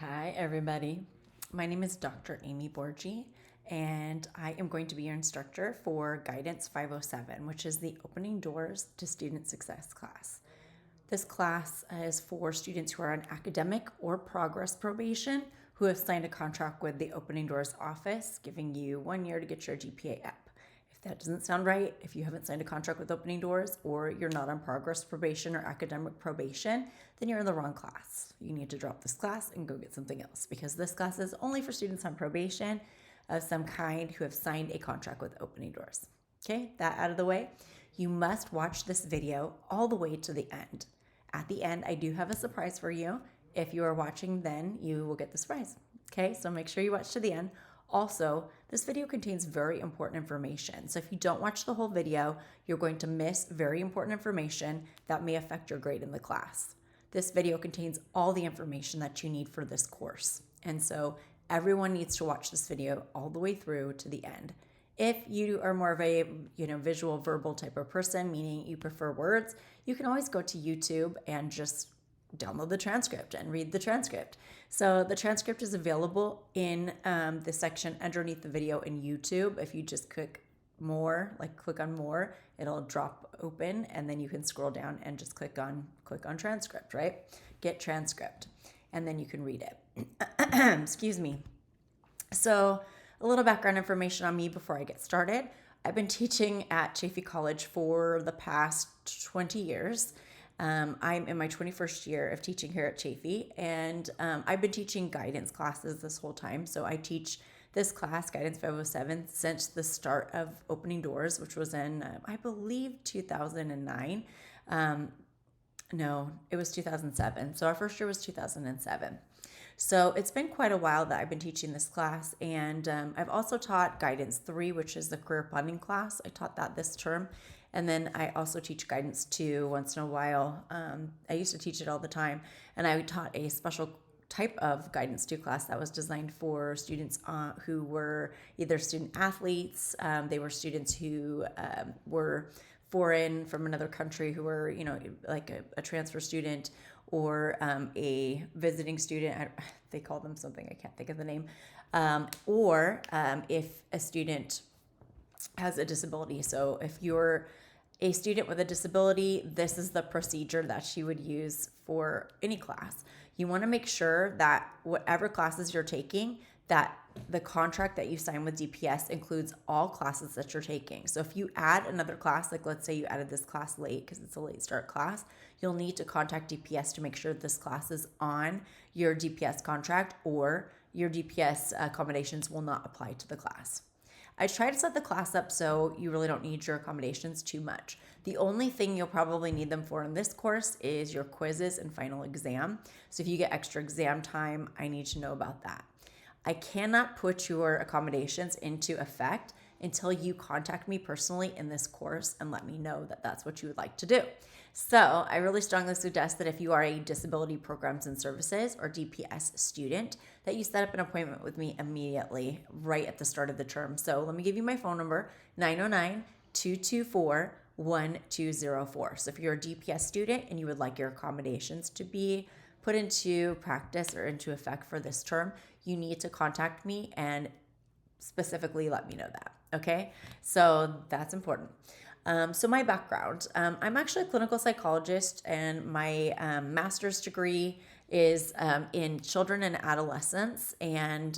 Hi, everybody. My name is Dr. Amy Borgi, and I am going to be your instructor for Guidance 507, which is the Opening Doors to Student Success class. This class is for students who are on academic or progress probation who have signed a contract with the Opening Doors office, giving you 1 year to get your GPA up. If that doesn't sound right, if you haven't signed a contract with Opening Doors or you're not on progress probation or academic probation, then you're in the wrong class. You need to drop this class and go get something else because this class is only for students on probation of some kind who have signed a contract with Opening Doors. Okay, that out of the way. You must watch this video all the way to the end. At the end, I do have a surprise for you. If you are watching, then you will get the surprise. Okay, so make sure you watch to the end. Also, this video contains very important information. So if you don't watch the whole video, you're going to miss very important information that may affect your grade in the class. This video contains all the information that you need for this course. And so everyone needs to watch this video all the way through to the end. If you are more of a visual verbal type of person, meaning you prefer words, you can always go to YouTube and just download the transcript and read the transcript. So the transcript is available in the section underneath the video in YouTube. If you just click on more, it'll drop open and then you can scroll down and just click on transcript, right? Get transcript, and then you can read it. Excuse me. So a little background information on me before I get started. I've been teaching at Chaffey College for the past 20 years. I'm in my 21st year of teaching here at Chaffey, and I've been teaching guidance classes this whole time. So I teach this class, Guidance 507, since the start of Opening Doors, which was in, I believe, 2009. No, it was 2007. So our first year was 2007. So it's been quite a while that I've been teaching this class, and I've also taught Guidance 3, which is the career planning class. I taught that this term, and then I also teach Guidance 2 once in a while. I used to teach it all the time, and I taught a special type of Guidance 2 class that was designed for students who were either student athletes, they were students who were foreign from another country, who were, like a transfer student, or a visiting student. They call them something, I can't think of the name. Or if a student has a disability. So if you're a student with a disability, this is the procedure that you would use for any class. You want to make sure that whatever classes you're taking, that the contract that you sign with DPS includes all classes that you're taking. So if you add another class, like let's say you added this class late because it's a late start class, you'll need to contact DPS to make sure this class is on your DPS contract, or your DPS accommodations will not apply to the class. I try to set the class up so you really don't need your accommodations too much. The only thing you'll probably need them for in this course is your quizzes and final exam. So if you get extra exam time, I need to know about that. I cannot put your accommodations into effect until you contact me personally in this course and let me know that that's what you would like to do. So I really strongly suggest that if you are a Disability Programs and Services or DPS student, that you set up an appointment with me immediately right at the start of the term. So let me give you my phone number, 909-224-1204. So if you're a DPS student and you would like your accommodations to be put into practice or into effect for this term, you need to contact me and specifically let me know that, okay? So that's important. So my background, I'm actually a clinical psychologist, and my master's degree is in children and adolescents, and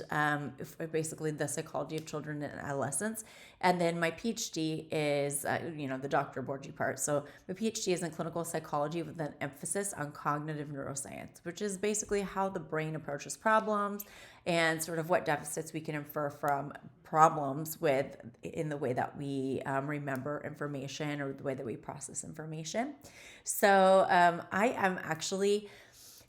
basically the psychology of children and adolescents. And then my PhD is, the Dr. Borgi part. So my PhD is in clinical psychology with an emphasis on cognitive neuroscience, which is basically how the brain approaches problems and sort of what deficits we can infer from problems in the way that we remember information or the way that we process information. So I am actually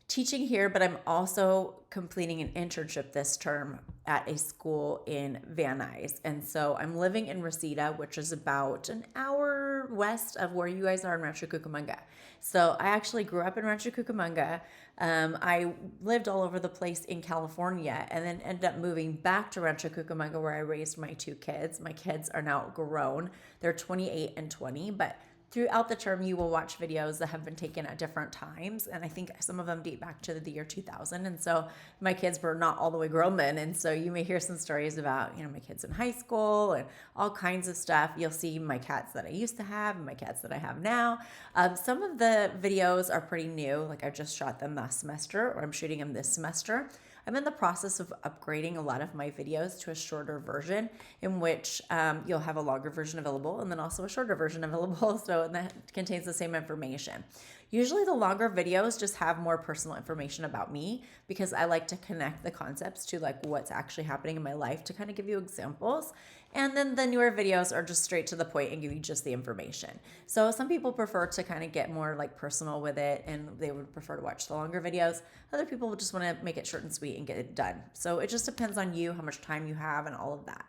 teaching here, but I'm also completing an internship this term at a school in Van Nuys. And so I'm living in Reseda, which is about an hour west of where you guys are in Rancho Cucamonga. So I actually grew up in Rancho Cucamonga. I lived all over the place in California, and then ended up moving back to Rancho Cucamonga, where I raised my two kids. My kids are now grown. They're 28 and 20, but throughout the term, you will watch videos that have been taken at different times. And I think some of them date back to the year 2000. And so my kids were not all the way grown then. And so you may hear some stories about, my kids in high school and all kinds of stuff. You'll see my cats that I used to have and my cats that I have now. Some of the videos are pretty new. Like I just shot them last semester, or I'm shooting them this semester. I'm in the process of upgrading a lot of my videos to a shorter version in which you'll have a longer version available and then also a shorter version available. So that contains the same information. Usually the longer videos just have more personal information about me because I like to connect the concepts to like what's actually happening in my life to kind of give you examples. And then the newer videos are just straight to the point and give you just the information. So some people prefer to kind of get more like personal with it and they would prefer to watch the longer videos. Other people just want to make it short and sweet and get it done. So it just depends on you, how much time you have and all of that.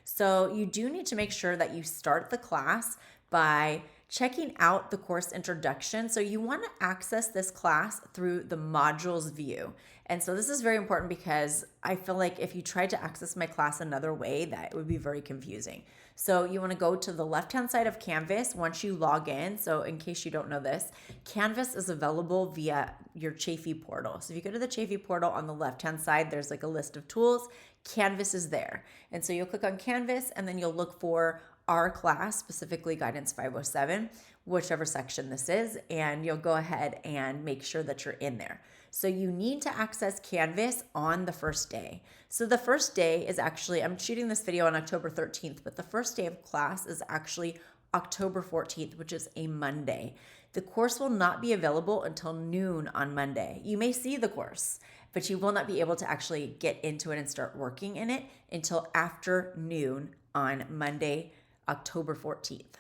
So you do need to make sure that you start the class by checking out the course introduction. So you want to access this class through the modules view. And so this is very important because I feel like if you tried to access my class another way, that would be very confusing. So you want to go to the left-hand side of Canvas once you log in. So in case you don't know this, Canvas is available via your Chafee portal. So if you go to the Chafee portal on the left-hand side, there's like a list of tools. Canvas is there. And so you'll click on Canvas and then you'll look for our class, specifically Guidance 507, whichever section this is, and you'll go ahead and make sure that you're in there. So you need to access Canvas on the first day. So the first day is actually, I'm shooting this video on October 13th, but the first day of class is actually October 14th, which is a Monday. The course will not be available until noon on Monday. You may see the course, but you will not be able to actually get into it and start working in it until after noon on Monday, October 14th.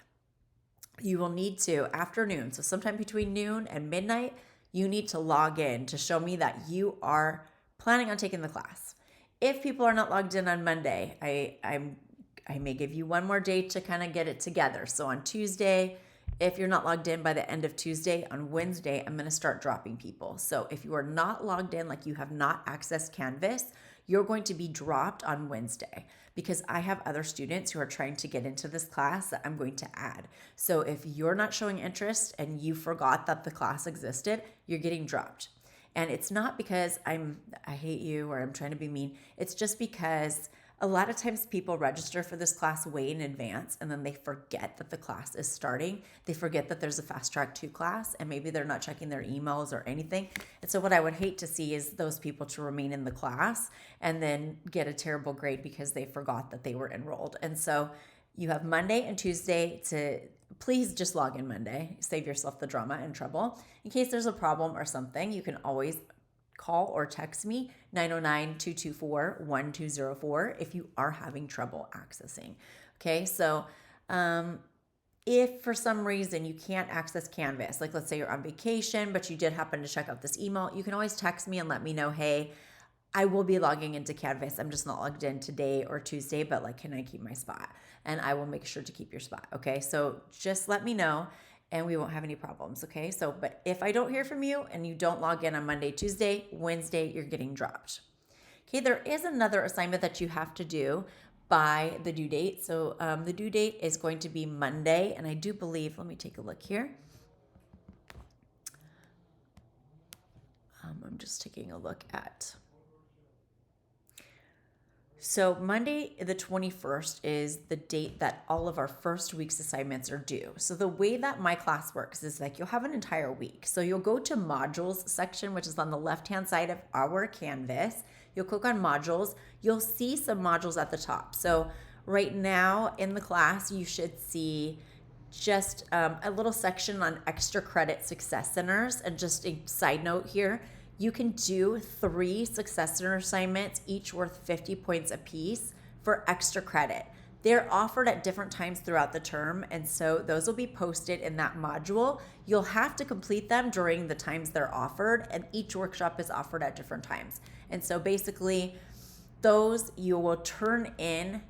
You will need to, afternoon, so sometime between noon and midnight, you need to log in to show me that you are planning on taking the class. If people are not logged in on Monday, I may give you one more day to kind of get it together. So on Tuesday, if you're not logged in by the end of Tuesday, on Wednesday, I'm going to start dropping people. So if you are not logged in, like you have not accessed Canvas, you're going to be dropped on Wednesday because I have other students who are trying to get into this class that I'm going to add. So if you're not showing interest and you forgot that the class existed, you're getting dropped. And it's not because I hate you or I'm trying to be mean. It's just because a lot of times people register for this class way in advance and then they forget that the class is starting. They forget that there's a Fast Track 2 class and maybe they're not checking their emails or anything. And so what I would hate to see is those people to remain in the class and then get a terrible grade because they forgot that they were enrolled. And so you have Monday and Tuesday to please just log in Monday. Save yourself the drama and trouble. In case there's a problem or something, you can always call or text me 909-224-1204 if you are having trouble accessing. Okay, so if for some reason you can't access Canvas, like let's say you're on vacation, but you did happen to check out this email, you can always text me and let me know, hey, I will be logging into Canvas. I'm just not logged in today or Tuesday, but like, can I keep my spot? And I will make sure to keep your spot. Okay, so just let me know and we won't have any problems, okay? So, but if I don't hear from you and you don't log in on Monday, Tuesday, Wednesday, you're getting dropped. Okay, there is another assignment that you have to do by the due date. So the due date is going to be Monday, and I do believe, let me take a look here. I'm just taking a look at... So Monday, the 21st is the date that all of our first week's assignments are due. So the way that my class works is like you'll have an entire week. So you'll go to modules section, which is on the left-hand side of our Canvas. You'll click on modules. You'll see some modules at the top. So right now in the class, you should see just a little section on extra credit success centers. And just a side note here, you can do 3 success center assignments, each worth 50 points apiece for extra credit. They're offered at different times throughout the term, and so those will be posted in that module. You'll have to complete them during the times they're offered, and each workshop is offered at different times. And so basically, those you will turn in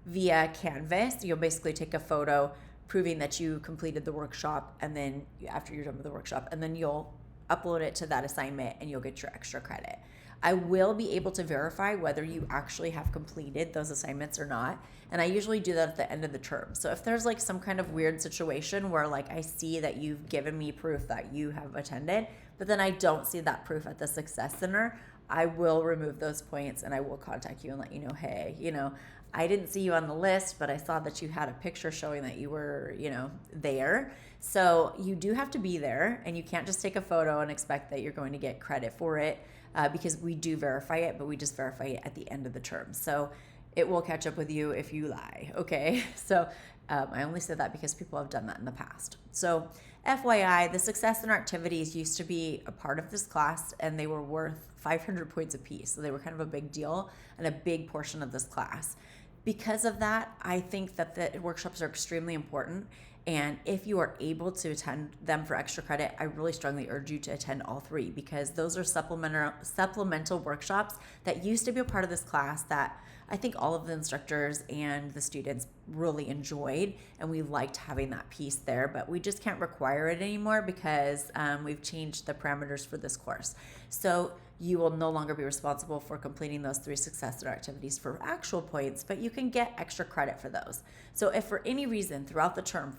via Canvas. You'll basically take a photo proving that you completed the workshop, and then after you're done with the workshop, and then you'll upload it to that assignment and you'll get your extra credit. I will be able to verify whether you actually have completed those assignments or not. And I usually do that at the end of the term. So if there's like some kind of weird situation where like I see that you've given me proof that you have attended, but then I don't see that proof at the Success Center, I will remove those points and I will contact you and let you know, hey, I didn't see you on the list, but I saw that you had a picture showing that you were, there. So you do have to be there, and you can't just take a photo and expect that you're going to get credit for it, because we do verify it, but we just verify it at the end of the term. So it will catch up with you if you lie, okay? So I only said that because people have done that in the past. So FYI, the Success Center activities used to be a part of this class, and they were worth 500 points apiece. So they were kind of a big deal and a big portion of this class. Because of that, I think that the workshops are extremely important. And if you are able to attend them for extra credit, I really strongly urge you to attend all three, because those are supplemental workshops that used to be a part of this class that I think all of the instructors and the students really enjoyed, and we liked having that piece there, but we just can't require it anymore because we've changed the parameters for this course. So you will no longer be responsible for completing those 3 Success Center activities for actual points, but you can get extra credit for those. So if for any reason throughout the term,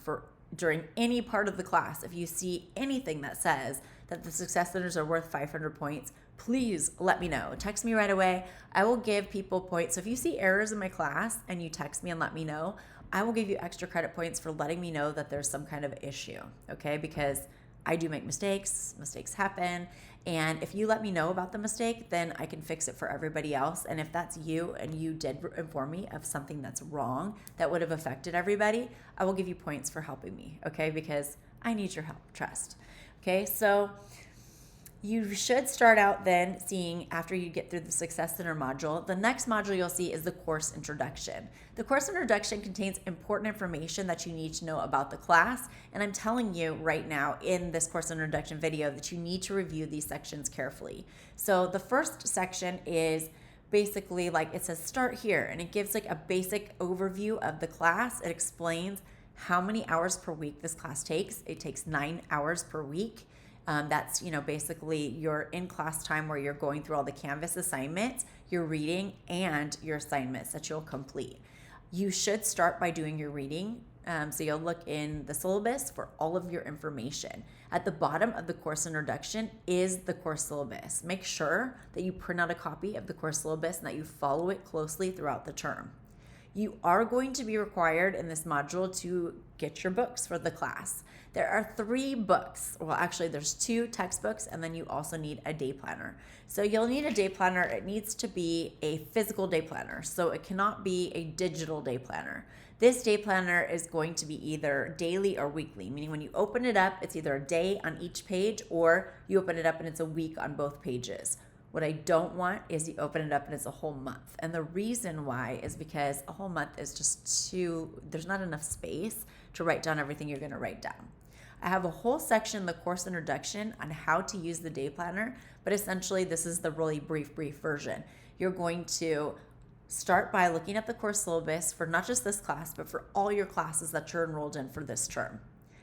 during any part of the class, if you see anything that says that the Success Centers are worth 500 points, please let me know. Text me right away. I will give people points. So if you see errors in my class and you text me and let me know, I will give you extra credit points for letting me know that there's some kind of issue, okay? Because I do make mistakes happen. And if you let me know about the mistake, then I can fix it for everybody else. And if that's you and you did inform me of something that's wrong that would have affected everybody, I will give you points for helping me, okay? Because I need your help, trust. Okay, so you should start out then seeing, after you get through the Success Center module, the next module you'll see is the course introduction. The course introduction contains important information that you need to know about the class, and I'm telling you right now in this course introduction video that you need to review these sections carefully. So the first section is basically like, it says start here, and it gives like a basic overview of the class. It explains how many hours per week this class takes. It takes 9 hours per week. That's, basically your in-class time where you're going through all the Canvas assignments, your reading, and your assignments that you'll complete. You should start by doing your reading. So you'll look in the syllabus for all of your information. At the bottom of the course introduction is the course syllabus. Make sure that you print out a copy of the course syllabus and that you follow it closely throughout the term. You are going to be required in this module to get your books for the class. There are 3 books. Well, actually, there's 2 textbooks, and then you also need a day planner. So you'll need a day planner. It needs to be a physical day planner, so it cannot be a digital day planner. This day planner is going to be either daily or weekly, meaning when you open it up, it's either a day on each page, or you open it up and it's a week on both pages. What I don't want is you open it up and it's a whole month. And the reason why is because a whole month is just there's not enough space to write down everything you're gonna write down. I have a whole section in the course introduction on how to use the day planner, but essentially this is the really brief version. You're going to start by looking at the course syllabus for not just this class, but for all your classes that you're enrolled in for this term.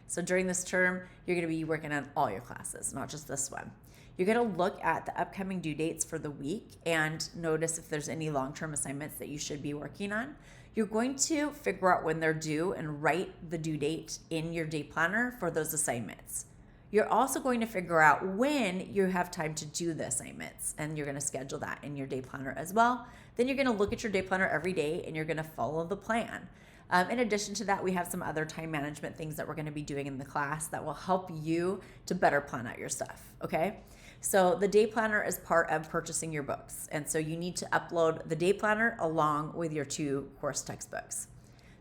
So during this term, you're gonna be working on all your classes, not just this one. You're going to look at the upcoming due dates for the week and notice if there's any long-term assignments that you should be working on. You're going to figure out when they're due and write the due date in your day planner for those assignments. You're also going to figure out when you have time to do the assignments, and you're going to schedule that in your day planner as well. Then you're going to look at your day planner every day and you're going to follow the plan. In addition to that, we have some other time management things that we're going to be doing in the class that will help you to better plan out your stuff, okay? So the day planner is part of purchasing your books. And so you need to upload the day planner along with your 2 course textbooks.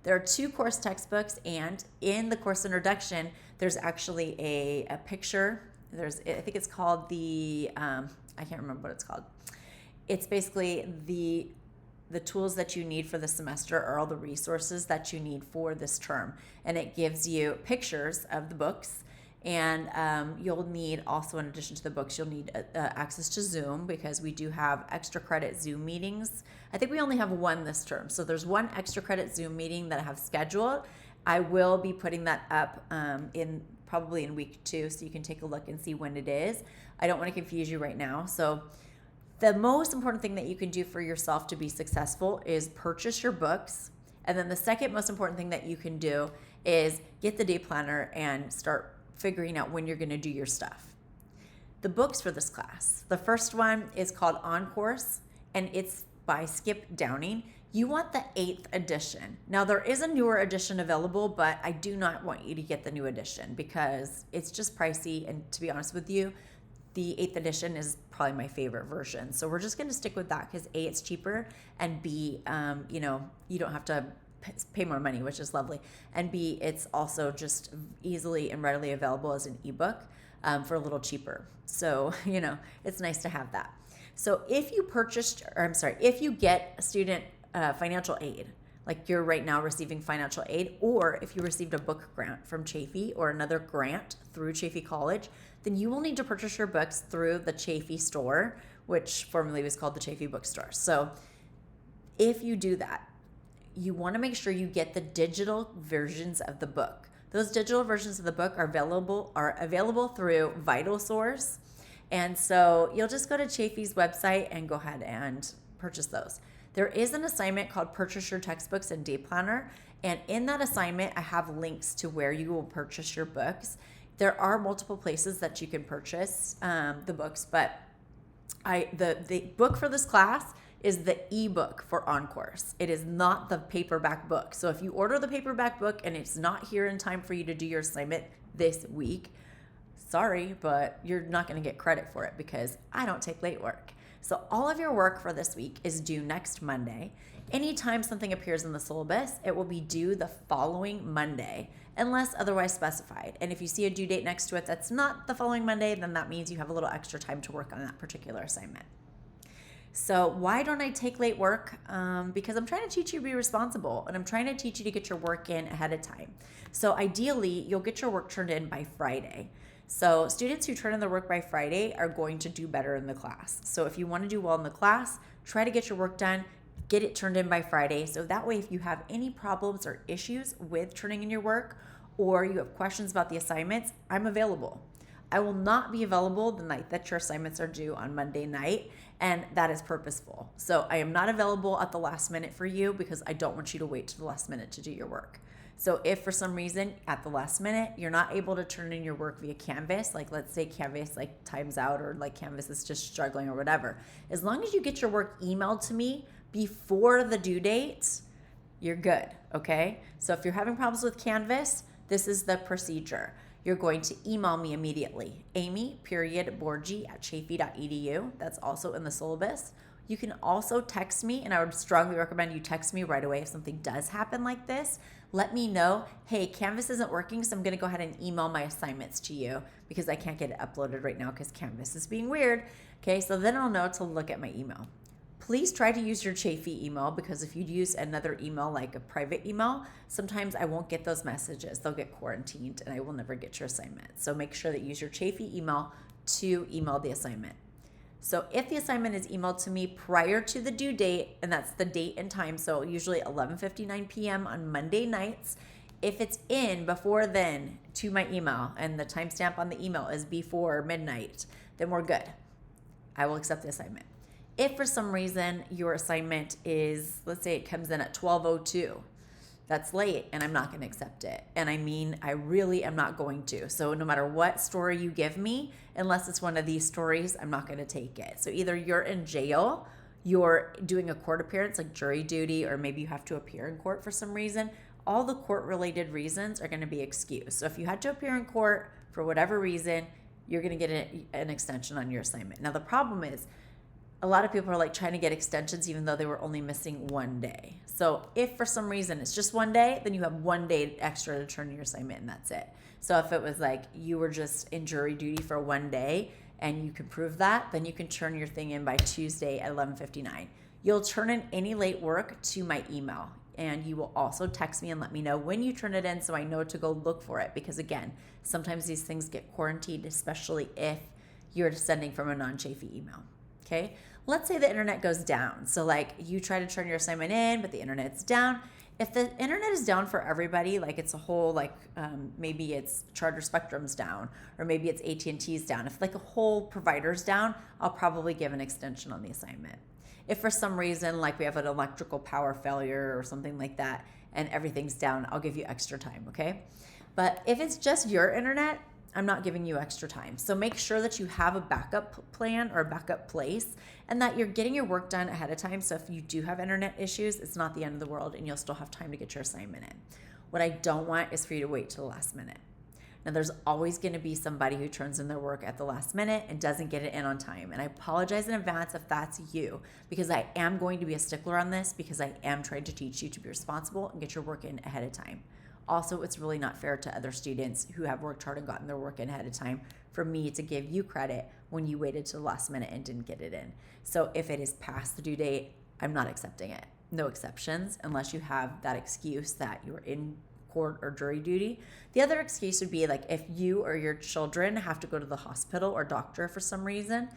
There are 2 course textbooks, and in the course introduction, there's actually a picture. I think it's called I can't remember what it's called. It's basically the tools that you need for the semester, or all the resources that you need for this term. And it gives you pictures of the books. And you'll need also, in addition to the books, you'll need access to Zoom, because we do have extra credit Zoom meetings. I think we only have 1 this term. So there's 1 extra credit Zoom meeting that I have scheduled. I will be putting that up probably in week 2, so you can take a look and see when it is. I don't want to confuse you right now. So The most important thing that you can do for yourself to be successful is purchase your books. And then the second most important thing that you can do is get the day planner and start figuring out when you're going to do your stuff. The books for this class. The first one is called On Course, and it's by Skip Downing. You want the 8th edition. Now, there is a newer edition available, but I do not want you to get the new edition because it's just pricey. And to be honest with you, the 8th edition is probably my favorite version. So we're just going to stick with that because A, it's cheaper, and B, you don't have to pay more money, which is lovely. And B, it's also just easily and readily available as an ebook for a little cheaper. So, it's nice to have that. So if you get a student financial aid, like you're right now receiving financial aid, or if you received a book grant from Chaffee or another grant through Chaffee College, then you will need to purchase your books through the Chaffee store, which formerly was called the Chaffee Bookstore. So if you do that, you want to make sure you get the digital versions of the book. Those digital versions of the book are available through VitalSource. And so you'll just go to Chaffee's website and go ahead and purchase those. There is an assignment called Purchase Your Textbooks and Day Planner. And in that assignment, I have links to where you will purchase your books. There are multiple places that you can purchase the books, but the book for this class is the ebook for On Course. It is not the paperback book. So if you order the paperback book and it's not here in time for you to do your assignment this week, sorry, but you're not going to get credit for it because I don't take late work. So all of your work for this week is due next Monday. Anytime something appears in the syllabus, it will be due the following Monday, unless otherwise specified. And if you see a due date next to it that's not the following Monday, then that means you have a little extra time to work on that particular assignment. So why don't I take late work? Because I'm trying to teach you to be responsible, and I'm trying to teach you to get your work in ahead of time. So ideally, you'll get your work turned in by Friday. So students who turn in their work by Friday are going to do better in the class. So if you want to do well in the class, try to get your work done, get it turned in by Friday. So that way, if you have any problems or issues with turning in your work, or you have questions about the assignments, I'm available. I will not be available the night that your assignments are due on Monday night, and that is purposeful. So I am not available at the last minute for you because I don't want you to wait to the last minute to do your work. So if for some reason at the last minute you're not able to turn in your work via Canvas, like let's say Canvas like times out, or like Canvas is just struggling or whatever, as long as you get your work emailed to me before the due date, you're good, okay? So if you're having problems with Canvas, this is the procedure. You're going to email me immediately, amy.borgi@chaffee.edu. That's also in the syllabus. You can also text me, and I would strongly recommend you text me right away if something does happen like this. Let me know, hey, Canvas isn't working, so I'm going to go ahead and email my assignments to you because I can't get it uploaded right now because Canvas is being weird. Okay, so then I'll know to look at my email. Please try to use your Chaffee email, because if you use another email like a private email, sometimes I won't get those messages. They'll get quarantined and I will never get your assignment. So make sure that you use your Chaffee email to email the assignment. So if the assignment is emailed to me prior to the due date, and that's the date and time, so usually 11:59 p.m. on Monday nights, if it's in before then to my email and the timestamp on the email is before midnight, then we're good. I will accept the assignment. If for some reason your assignment is, let's say it comes in at 12:02, that's late and I'm not going to accept it. And I mean, I really am not going to. So no matter what story you give me, unless it's one of these stories, I'm not going to take it. So either you're in jail, you're doing a court appearance like jury duty, or maybe you have to appear in court for some reason. All the court-related reasons are going to be excused. So if you had to appear in court for whatever reason, you're going to get an extension on your assignment. Now the problem is, a lot of people are like trying to get extensions even though they were only missing one day. So if for some reason it's just one day, then you have 1 day extra to turn in your assignment and that's it. So if it was like you were just in jury duty for 1 day and you can prove that, then you can turn your thing in by Tuesday at 11:59. You'll turn in any late work to my email, and you will also text me and let me know when you turn it in so I know to go look for it, because again, sometimes these things get quarantined, especially if you're sending from a non-Chaffee email. Okay, let's say the internet goes down. So like you try to turn your assignment in, but the internet's down. If the internet is down for everybody, like it's a whole, like maybe it's Charter Spectrum's down, or maybe it's AT&T's down. If like a whole provider's down, I'll probably give an extension on the assignment. If for some reason, like we have an electrical power failure or something like that, and everything's down, I'll give you extra time, okay? But if it's just your internet, I'm not giving you extra time. So make sure that you have a backup plan or a backup place, and that you're getting your work done ahead of time. So if you do have internet issues, it's not the end of the world and you'll still have time to get your assignment in. What I don't want is for you to wait till the last minute. Now, there's always going to be somebody who turns in their work at the last minute and doesn't get it in on time. And I apologize in advance if that's you, because I am going to be a stickler on this, because I am trying to teach you to be responsible and get your work in ahead of time. Also, it's really not fair to other students who have worked hard and gotten their work in ahead of time for me to give you credit when you waited to the last minute and didn't get it in. So if it is past the due date, I'm not accepting it. No exceptions, unless you have that excuse that you were in court or jury duty. The other excuse would be like if you or your children have to go to the hospital or doctor for some reason.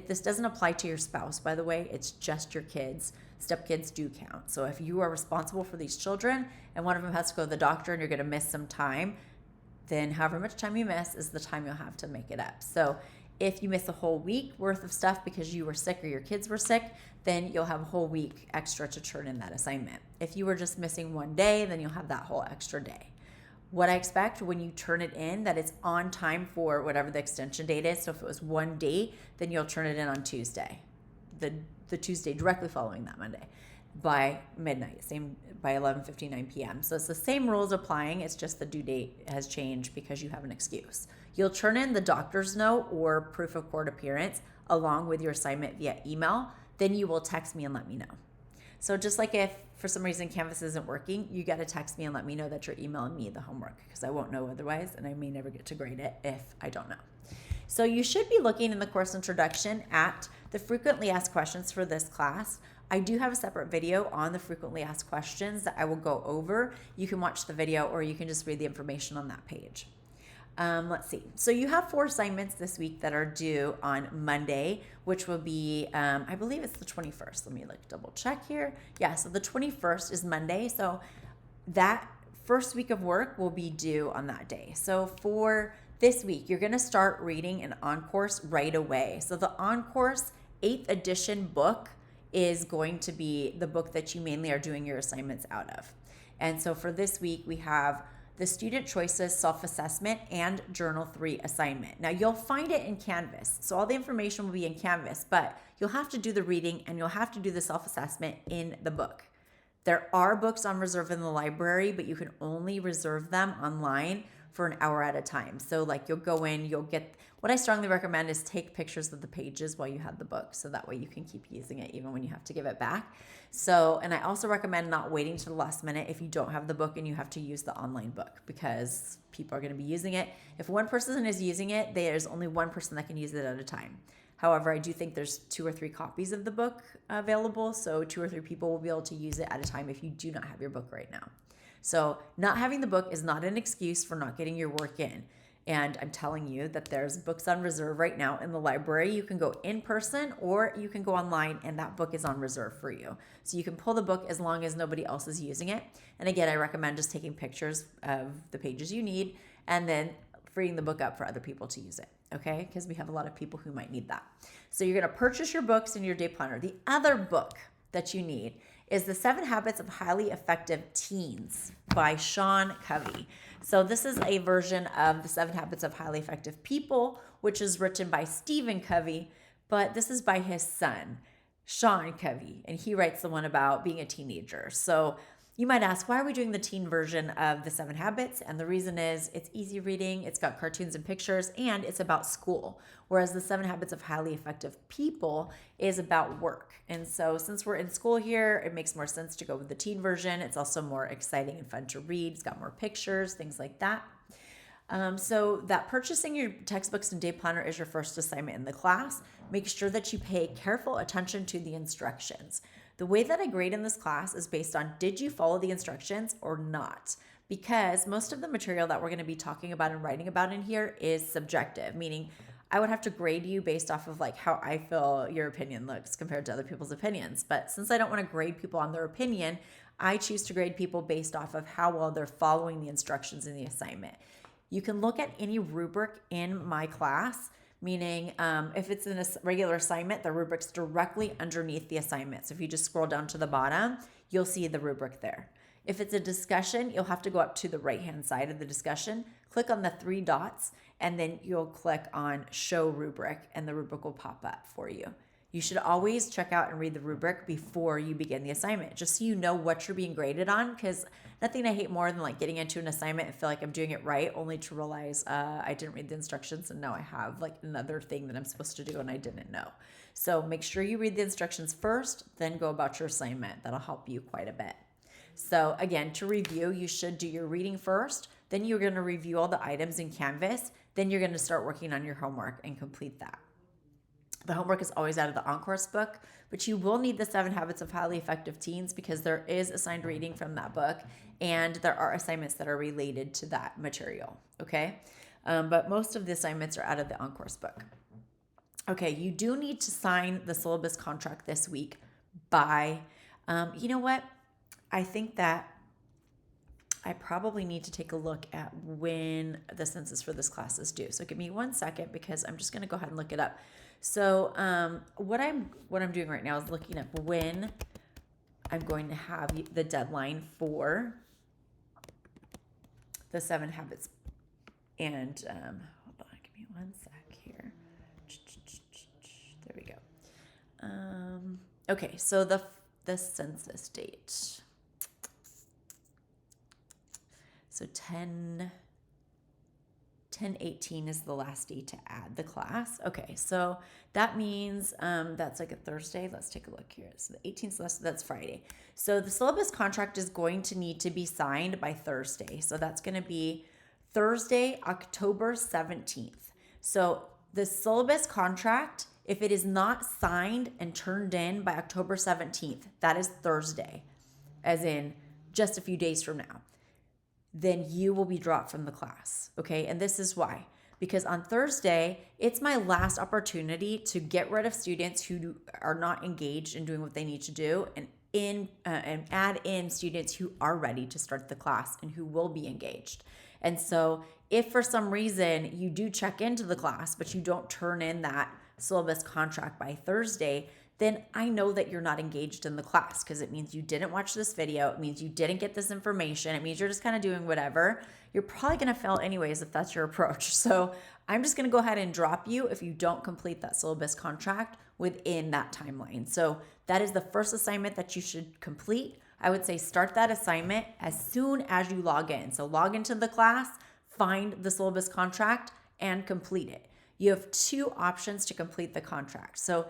This doesn't apply to your spouse, by the way. It's just your kids. Stepkids do count. So if you are responsible for these children and one of them has to go to the doctor and you're going to miss some time, then however much time you miss is the time you'll have to make it up. So if you miss a whole week worth of stuff because you were sick or your kids were sick, then you'll have a whole week extra to turn in that assignment. If you were just missing one day, then you'll have that whole extra day. What I expect when you turn it in, that it's on time for whatever the extension date is. So if it was one day, then you'll turn it in on Tuesday, the Tuesday directly following that Monday, by midnight, same by 11:59 p.m. So it's the same rules applying. It's just the due date has changed because you have an excuse. You'll turn in the doctor's note or proof of court appearance along with your assignment via email. Then you will text me and let me know. So just like if for some reason Canvas isn't working, you got to text me and let me know that you're emailing me the homework, because I won't know otherwise, and I may never get to grade it if I don't know. So you should be looking in the course introduction at the frequently asked questions for this class. I do have a separate video on the frequently asked questions that I will go over. You can watch the video or you can just read the information on that page. Let's see. So you have 4 assignments this week that are due on Monday, which will be, I believe it's the 21st. Let me double check here. Yeah, so the 21st is Monday. So that first week of work will be due on that day. So for this week, you're going to start reading an on-course right away. So the on-course 8th edition book is going to be the book that you mainly are doing your assignments out of. And so for this week, we have the Student Choices Self-Assessment and Journal 3 assignment. Now, you'll find it in Canvas. So all the information will be in Canvas, but you'll have to do the reading and you'll have to do the self-assessment in the book. There are books on reserve in the library, but you can only reserve them online for an hour at a time. So like you'll go in, you'll get, what I strongly recommend is take pictures of the pages while you have the book. So that way you can keep using it even when you have to give it back. So, and I also recommend not waiting to the last minute if you don't have the book and you have to use the online book, because people are going to be using it. If one person is using it, there's only one person that can use it at a time. However, I do think there's 2 or 3 copies of the book available. So 2 or 3 people will be able to use it at a time if you do not have your book right now. So not having the book is not an excuse for not getting your work in. And I'm telling you that there's books on reserve right now in the library. You can go in person or you can go online, and that book is on reserve for you. So you can pull the book as long as nobody else is using it. And again, I recommend just taking pictures of the pages you need and then freeing the book up for other people to use it, okay? Because we have a lot of people who might need that. So you're going to purchase your books in your day planner. The other book that you need is The 7 Habits of Highly Effective Teens by Sean Covey. So this is a version of The 7 Habits of Highly Effective People, which is written by Stephen Covey, but this is by his son, Sean Covey, and he writes the one about being a teenager. So you might ask, why are we doing the teen version of The 7 Habits? And the reason is it's easy reading, it's got cartoons and pictures, and it's about school. Whereas The 7 Habits of Highly Effective People is about work. And so since we're in school here, it makes more sense to go with the teen version. It's also more exciting and fun to read. It's got more pictures, things like that. So that purchasing your textbooks and day planner is your first assignment in the class. Make sure that you pay careful attention to the instructions. The way that I grade in this class is based on, did you follow the instructions or not? Because most of the material that we're going to be talking about and writing about in here is subjective, meaning I would have to grade you based off of like how I feel your opinion looks compared to other people's opinions. But since I don't want to grade people on their opinion, I choose to grade people based off of how well they're following the instructions in the assignment. You can look at any rubric in my class, meaning if it's in a regular assignment, the rubric's directly underneath the assignment. So if you just scroll down to the bottom, you'll see the rubric there. If it's a discussion, you'll have to go up to the right-hand side of the discussion, click on the 3 dots, and then you'll click on Show Rubric, and the rubric will pop up for you. You should always check out and read the rubric before you begin the assignment, just so you know what you're being graded on, because nothing I hate more than like getting into an assignment and feel like I'm doing it right, only to realize I didn't read the instructions and now I have like another thing that I'm supposed to do and I didn't know. So make sure you read the instructions first, then go about your assignment. That'll help you quite a bit. So again, to review, you should do your reading first, then you're going to review all the items in Canvas, then you're going to start working on your homework and complete that. The homework is always out of the On-Course book, but you will need the 7 Habits of Highly Effective Teens because there is assigned reading from that book and there are assignments that are related to that material, okay? But most of the assignments are out of the On-Course book. Okay, you do need to sign the syllabus contract this week by, you know what? I think that I probably need to take a look at when the census for this class is due. So give me 1 second because I'm just going to go ahead and look it up. So what I'm doing right now is looking up when I'm going to have the deadline for the 7 habits. And hold on, give me 1 sec here. There we go. Okay, so the census date. So 10/18 is the last day to add the class. Okay, so that means that's like a Thursday. Let's take a look here. So the 18th, that's Friday. So the syllabus contract is going to need to be signed by Thursday. So that's going to be Thursday, October 17th. So the syllabus contract, if it is not signed and turned in by October 17th, that is Thursday, as in just a few days from now, then you will be dropped from the class, okay? And this is why. Because on Thursday, it's my last opportunity to get rid of students who are not engaged in doing what they need to do and add in students who are ready to start the class and who will be engaged. And so if for some reason you do check into the class, but you don't turn in that syllabus contract by Thursday, then I know that you're not engaged in the class because it means you didn't watch this video. It means you didn't get this information. It means you're just kind of doing whatever. You're probably going to fail anyways if that's your approach. So I'm just going to go ahead and drop you if you don't complete that syllabus contract within that timeline. So that is the first assignment that you should complete. I would say start that assignment as soon as you log in. So log into the class, find the syllabus contract, and complete it. You have 2 options to complete the contract. So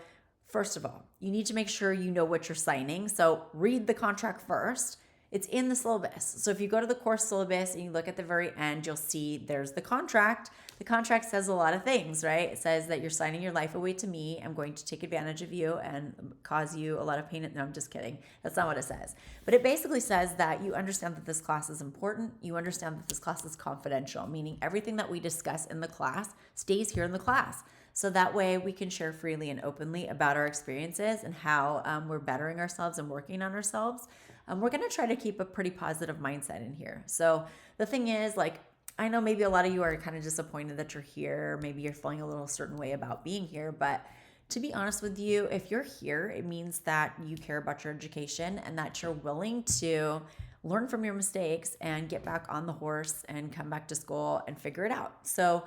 first of all, you need to make sure you know what you're signing. So read the contract first. It's in the syllabus. So if you go to the course syllabus and you look at the very end, you'll see there's the contract. The contract says a lot of things, right? It says that you're signing your life away to me. I'm going to take advantage of you and cause you a lot of pain. No, I'm just kidding. That's not what it says. But it basically says that you understand that this class is important. You understand that this class is confidential, meaning everything that we discuss in the class stays here in the class. So that way we can share freely and openly about our experiences and how we're bettering ourselves and working on ourselves. We're going to try to keep a pretty positive mindset in here. So the thing is, like, I know maybe a lot of you are kind of disappointed that you're here. Maybe you're feeling a little certain way about being here. But to be honest with you, if you're here, it means that you care about your education and that you're willing to learn from your mistakes and get back on the horse and come back to school and figure it out. So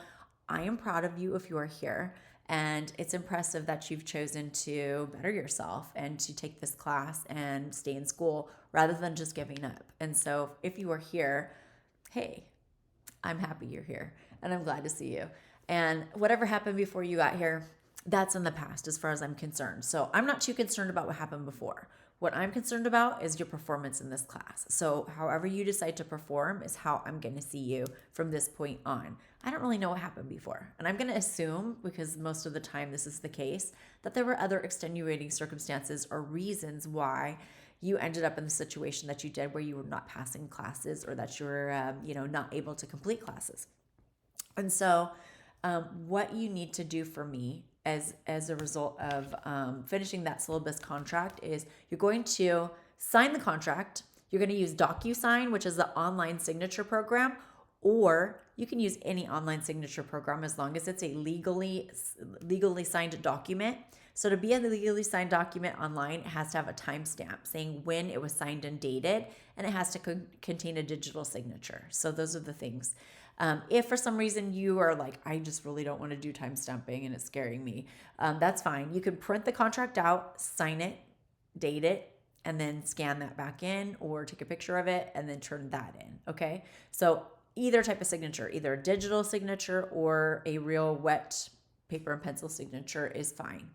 I am proud of you if you are here. And it's impressive that you've chosen to better yourself and to take this class and stay in school rather than just giving up. And so if you are here, hey, I'm happy you're here and I'm glad to see you. And whatever happened before you got here, that's in the past as far as I'm concerned. So I'm not too concerned about what happened before. What I'm concerned about is your performance in this class. So however you decide to perform is how I'm going to see you from this point on. I don't really know what happened before. And I'm going to assume, because most of the time this is the case, that there were other extenuating circumstances or reasons why you ended up in the situation that you did where you were not passing classes or that you were not able to complete classes. And so what you need to do for me as a result of finishing that syllabus contract is you're going to sign the contract. You're going to use DocuSign, which is the online signature program, or you can use any online signature program as long as it's a legally signed document. So to be a legally signed document online, it has to have a timestamp saying when it was signed and dated, and it has to contain a digital signature. So those are the things. If for some reason you are like, I just really don't want to do timestamping and it's scaring me, that's fine. You can print the contract out, sign it, date it, and then scan that back in, or take a picture of it and then turn that in. Okay. So either type of signature, either a digital signature or a real wet paper and pencil signature is fine.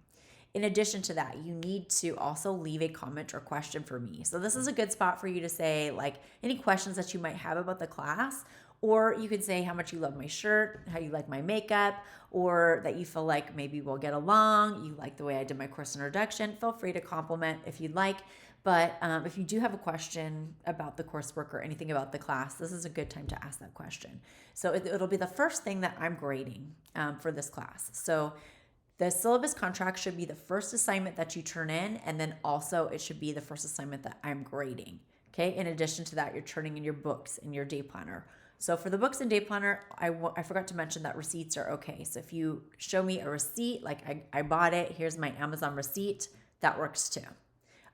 In addition to that, you need to also leave a comment or question for me. So this is a good spot for you to say like any questions that you might have about the class, or you could say how much you love my shirt, how you like my makeup, or that you feel like maybe we'll get along, you like the way I did my course introduction. Feel free to compliment if you'd like. But if you do have a question about the coursework or anything about the class, this is a good time to ask that question. So it'll be the first thing that I'm grading for this class. So the syllabus contract should be the first assignment that you turn in, and then also it should be the first assignment that I'm grading. Okay. In addition to that, you're turning in your books and your day planner. So for the books and day planner, I forgot to mention that receipts are okay. So if you show me a receipt, like I bought it, here's my Amazon receipt, that works too.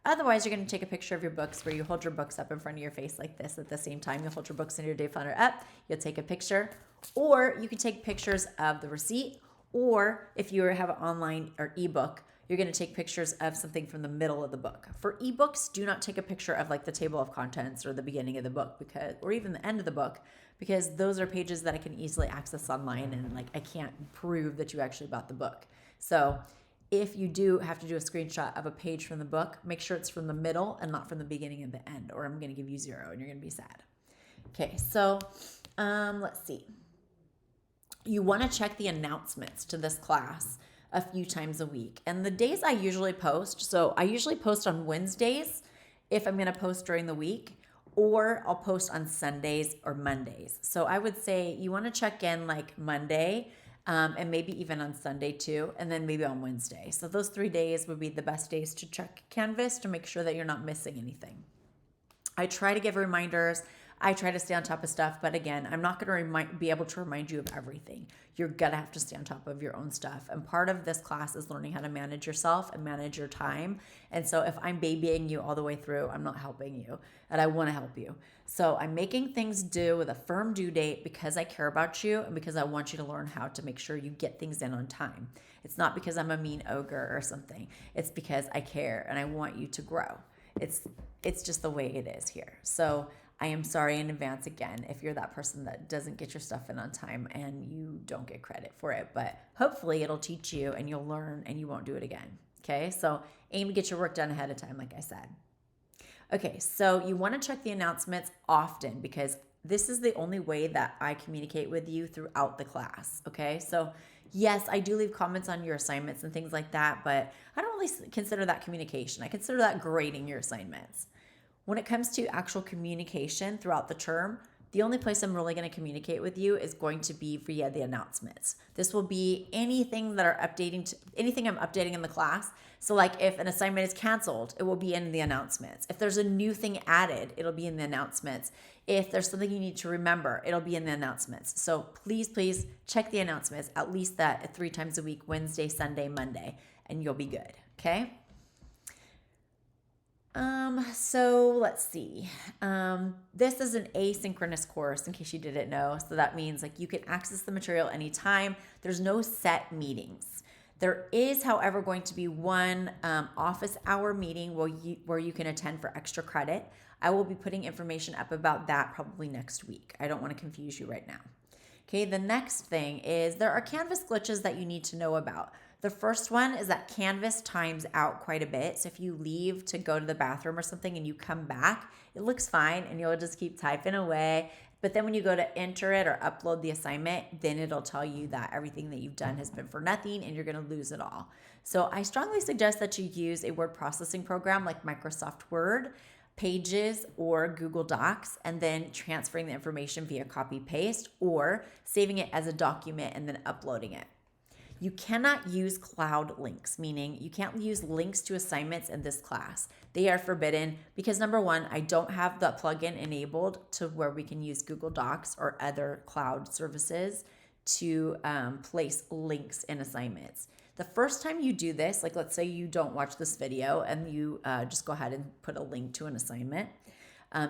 Otherwise, you're going to take a picture of your books where you hold your books up in front of your face like this. At the same time, you'll hold your books and your day planner up. You'll take a picture, or you can take pictures of the receipt, or if you have an online or ebook, you're going to take pictures of something from the middle of the book. For ebooks, do not take a picture of like the table of contents or the beginning of the book, or even the end of the book, because those are pages that I can easily access online, and like I can't prove that you actually bought the book. So if you do have to do a screenshot of a page from the book, make sure it's from the middle and not from the beginning and the end, or I'm going to give you 0 and you're going to be sad. Okay, so let's see. You want to check the announcements to this class a few times a week. And the days I usually post, so I usually post on Wednesdays if I'm going to post during the week, or I'll post on Sundays or Mondays. So I would say you want to check in like Monday, and maybe even on Sunday too, and then maybe on Wednesday. So those 3 days would be the best days to check Canvas to make sure that you're not missing anything. I try to give reminders. I try to stay on top of stuff, but again, I'm not going to be able to remind you of everything. You're going to have to stay on top of your own stuff. And part of this class is learning how to manage yourself and manage your time. And so if I'm babying you all the way through, I'm not helping you, and I want to help you. So I'm making things due with a firm due date because I care about you and because I want you to learn how to make sure you get things in on time. It's not because I'm a mean ogre or something. It's because I care and I want you to grow. It's just the way it is here. So I am sorry in advance again if you're that person that doesn't get your stuff in on time and you don't get credit for it, but hopefully it'll teach you and you'll learn and you won't do it again. Okay, so aim to get your work done ahead of time, like I said. Okay, so you want to check the announcements often because this is the only way that I communicate with you throughout the class. Okay, so yes, I do leave comments on your assignments and things like that, but I don't really consider that communication. I consider that grading your assignments. When it comes to actual communication throughout the term, the only place I'm really going to communicate with you is going to be via the announcements. This will be anything that anything I'm updating in the class. So like if an assignment is canceled, it will be in the announcements. If there's a new thing added, it'll be in the announcements. If there's something you need to remember, it'll be in the announcements. So please check the announcements at least that 3 times a week, Wednesday, Sunday, Monday, and you'll be good. Okay. So let's see. This is an asynchronous course in case you didn't know. So that means like you can access the material anytime. There's no set meetings. There is, however, going to be one office hour meeting where you can attend for extra credit. I will be putting information up about that probably next week. I don't want to confuse you right now. Okay, the next thing is there are Canvas glitches that you need to know about. The first one is that Canvas times out quite a bit. So if you leave to go to the bathroom or something and you come back, it looks fine and you'll just keep typing away. But then when you go to enter it or upload the assignment, then it'll tell you that everything that you've done has been for nothing and you're going to lose it all. So I strongly suggest that you use a word processing program like Microsoft Word, Pages, or Google Docs, and then transferring the information via copy paste or saving it as a document and then uploading it. You cannot use cloud links, meaning you can't use links to assignments in this class. They are forbidden because number one, I don't have the plugin enabled to where we can use Google Docs or other cloud services to place links in assignments. The first time you do this, like let's say you don't watch this video and you just go ahead and put a link to an assignment.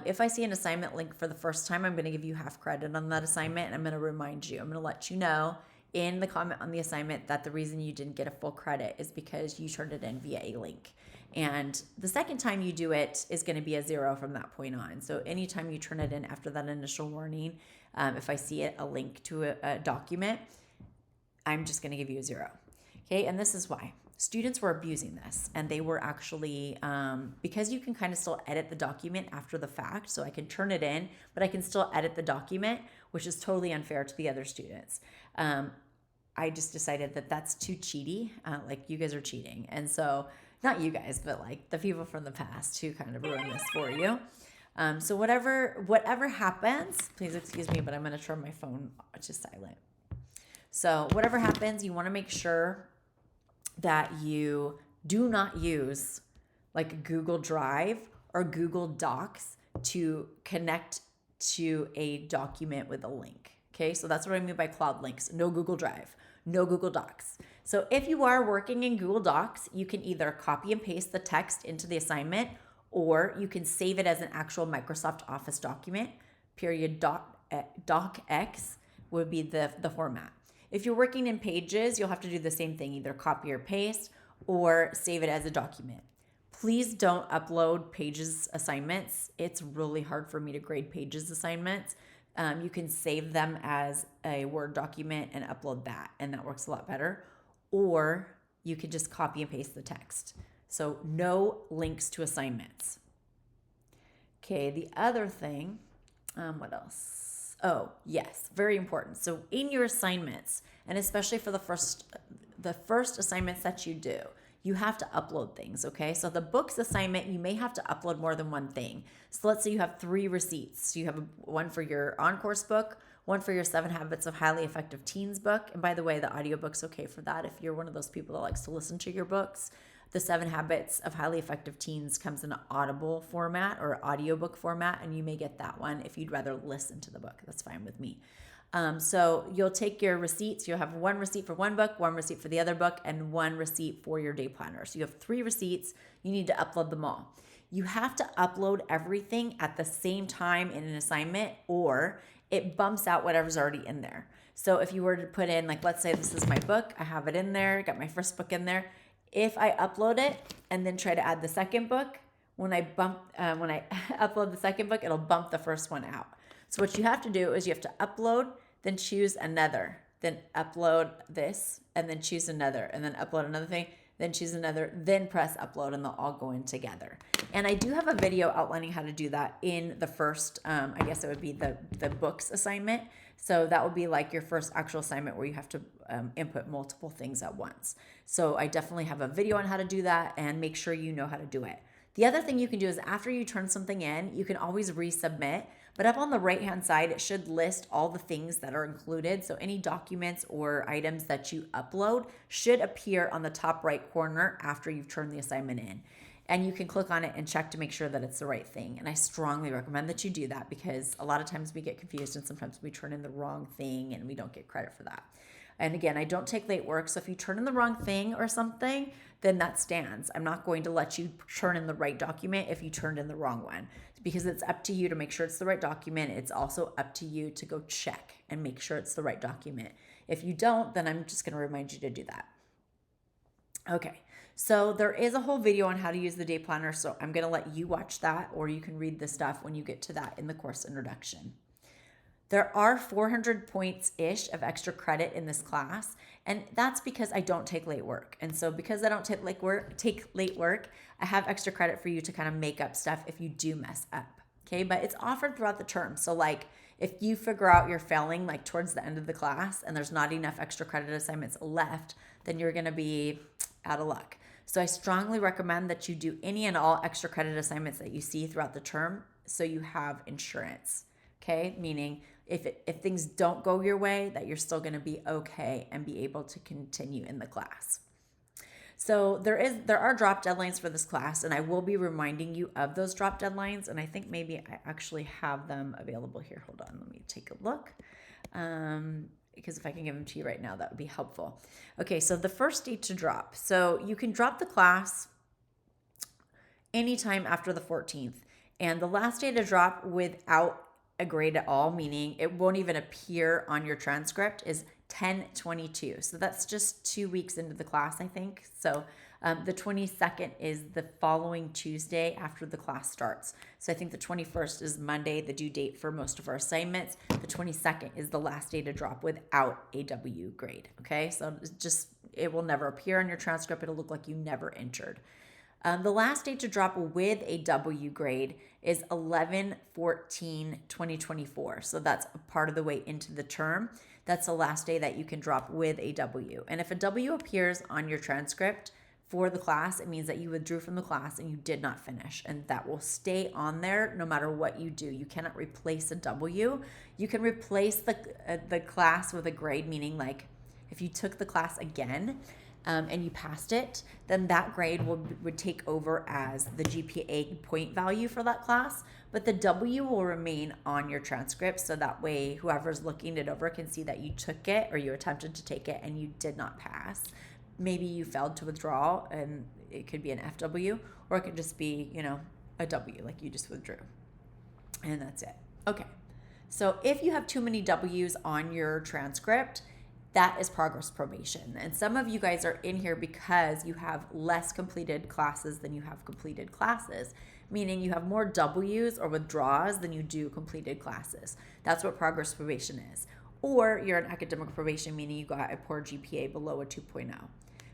If I see an assignment link for the first time, I'm going to give you half credit on that assignment, and I'm going to remind you. I'm going to let you know in the comment on the assignment that the reason you didn't get a full credit is because you turned it in via a link. And the second time you do it is going to be a 0 from that point on. So anytime you turn it in after that initial warning, if I see a link to a document, I'm just going to give you a 0. Okay, and this is why. Students were abusing this, and they were actually, because you can kind of still edit the document after the fact, so I can turn it in, but I can still edit the document, which is totally unfair to the other students. I just decided that that's too cheaty, like you guys are cheating. And so, not you guys, but like the people from the past who kind of ruined this for you. So whatever happens, please excuse me, but I'm going to turn my phone to silent. So whatever happens, you want to make sure that you do not use like Google Drive or Google Docs to connect to a document with a link. Okay, so that's what I mean by cloud links. No Google Drive, no Google Docs. So if you are working in Google Docs, you can either copy and paste the text into the assignment, or you can save it as an actual Microsoft Office document. .docx would be the format. If you're working in Pages, you'll have to do the same thing, either copy or paste or save it as a document. Please don't upload Pages assignments. It's really hard for me to grade Pages assignments. You can save them as a Word document and upload that, and that works a lot better. Or you could just copy and paste the text. So no links to assignments. Okay, the other thing, what else? Oh, yes, very important. So in your assignments, and especially for the first assignments that you do, you have to upload things, okay? So the books assignment, you may have to upload more than one thing. So let's say you have 3 receipts. So you have one for your on-course book, one for your 7 Habits of Highly Effective Teens book. And by the way, the audiobook's okay for that if you're one of those people that likes to listen to your books. The 7 Habits of Highly Effective Teens comes in an Audible format or audiobook format, and you may get that one if you'd rather listen to the book. That's fine with me. So you'll take your receipts. You'll have 1 receipt for one book, 1 receipt for the other book, and 1 receipt for your day planner. So you have 3 receipts. You need to upload them all. You have to upload everything at the same time in an assignment, or it bumps out whatever's already in there. So if you were to put in, like, let's say this is my book, I have it in there, got my first book in there. If I upload it and then try to add the second book, when I upload the second book, it'll bump the first one out. So what you have to do is you have to upload, then choose another, then upload this, and then choose another, and then upload another thing, then choose another, then press upload, and they'll all go in together. And I do have a video outlining how to do that in the first, I guess it would be the books assignment. So that would be like your first actual assignment where you have to input multiple things at once. So I definitely have a video on how to do that, and make sure you know how to do it. The other thing you can do is after you turn something in, you can always resubmit, but up on the right-hand side, it should list all the things that are included. So any documents or items that you upload should appear on the top right corner after you've turned the assignment in. And you can click on it and check to make sure that it's the right thing. And I strongly recommend that you do that, because a lot of times we get confused and sometimes we turn in the wrong thing and we don't get credit for that. And again, I don't take late work. So if you turn in the wrong thing or something, then that stands. I'm not going to let you turn in the right document if you turned in the wrong one, because it's up to you to make sure it's the right document. It's also up to you to go check and make sure it's the right document. If you don't, then I'm just going to remind you to do that. Okay, so there is a whole video on how to use the day planner, so I'm going to let you watch that, or you can read the stuff when you get to that in the course introduction. There are 400 points-ish of extra credit in this class, and that's because I don't take late work. And so because I don't take late work, I have extra credit for you to kind of make up stuff if you do mess up, okay? But it's offered throughout the term. So like if you figure out you're failing like towards the end of the class and there's not enough extra credit assignments left, then you're gonna be out of luck. So I strongly recommend that you do any and all extra credit assignments that you see throughout the term so you have insurance, okay? Meaning if things don't go your way, that you're still going to be okay and be able to continue in the class. So there are drop deadlines for this class, and I will be reminding you of those drop deadlines. And I think maybe I actually have them available here. Hold on, let me take a look. Because if I can give them to you right now, that would be helpful. Okay, so the first date to drop. So you can drop the class anytime after the 14th. And the last day to drop without a grade at all, meaning it won't even appear on your transcript, is 10/22. So that's just 2 weeks into the class, I think. So the 22nd is the following Tuesday after the class starts. So I think the 21st is Monday, the due date for most of our assignments. The 22nd is the last day to drop without a W grade. Okay, so it will never appear on your transcript. It'll look like you never entered. The last day to drop with a W grade is 11/14/2024. So that's a part of the way into the term. That's the last day that you can drop with a W. And if a W appears on your transcript for the class, it means that you withdrew from the class and you did not finish. And that will stay on there no matter what you do. You cannot replace a W. You can replace the class with a grade, meaning like if you took the class again, and you passed it, then that grade would take over as the GPA point value for that class, but the W will remain on your transcript, so that way whoever's looking it over can see that you took it or you attempted to take it and you did not pass. Maybe you failed to withdraw, and it could be an FW, or it could just be, a W, like you just withdrew. And that's it. Okay. So if you have too many W's on your transcript, that is progress probation. And some of you guys are in here because you have less completed classes than you have completed classes, meaning you have more W's or withdraws than you do completed classes. That's what progress probation is. Or you're on academic probation, meaning you got a poor GPA below a 2.0.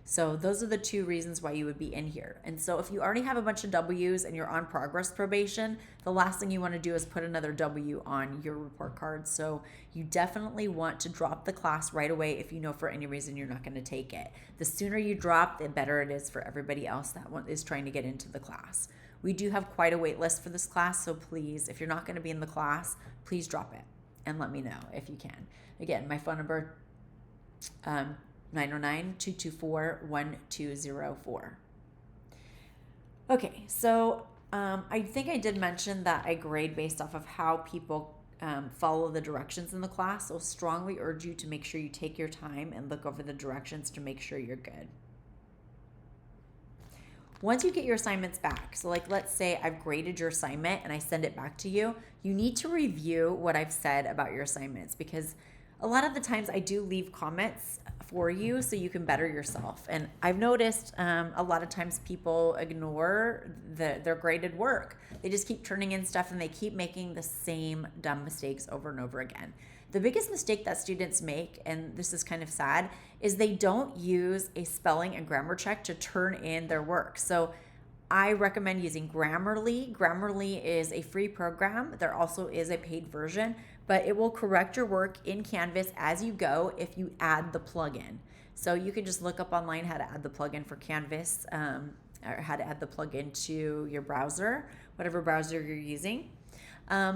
So those are the two reasons why you would be in here. And so if you already have a bunch of W's and you're on progress probation, the last thing you want to do is put another W on your report card. So you definitely want to drop the class right away if you know for any reason you're not going to take it. The sooner you drop, the better it is for everybody else that is trying to get into the class. We do have quite a wait list for this class, so please, if you're not going to be in the class, please drop it and let me know if you can. Again, my phone number, 909-224-1204. Okay, so I think I did mention that I grade based off of how people follow the directions in the class. So strongly urge you to make sure you take your time and look over the directions to make sure you're good. Once you get your assignments back, so like let's say I've graded your assignment and I send it back to you, you need to review what I've said about your assignments, because a lot of the times I do leave comments for you so you can better yourself. And I've noticed a lot of times people ignore their graded work. They just keep turning in stuff and they keep making the same dumb mistakes over and over again. The biggest mistake that students make, and this is kind of sad, is they don't use a spelling and grammar check to turn in their work. So I recommend using Grammarly. Grammarly is a free program. There also is a paid version, but it will correct your work in Canvas as you go if you add the plugin. So you can just look up online how to add the plugin for Canvas, or how to add the plugin to your browser, whatever browser you're using.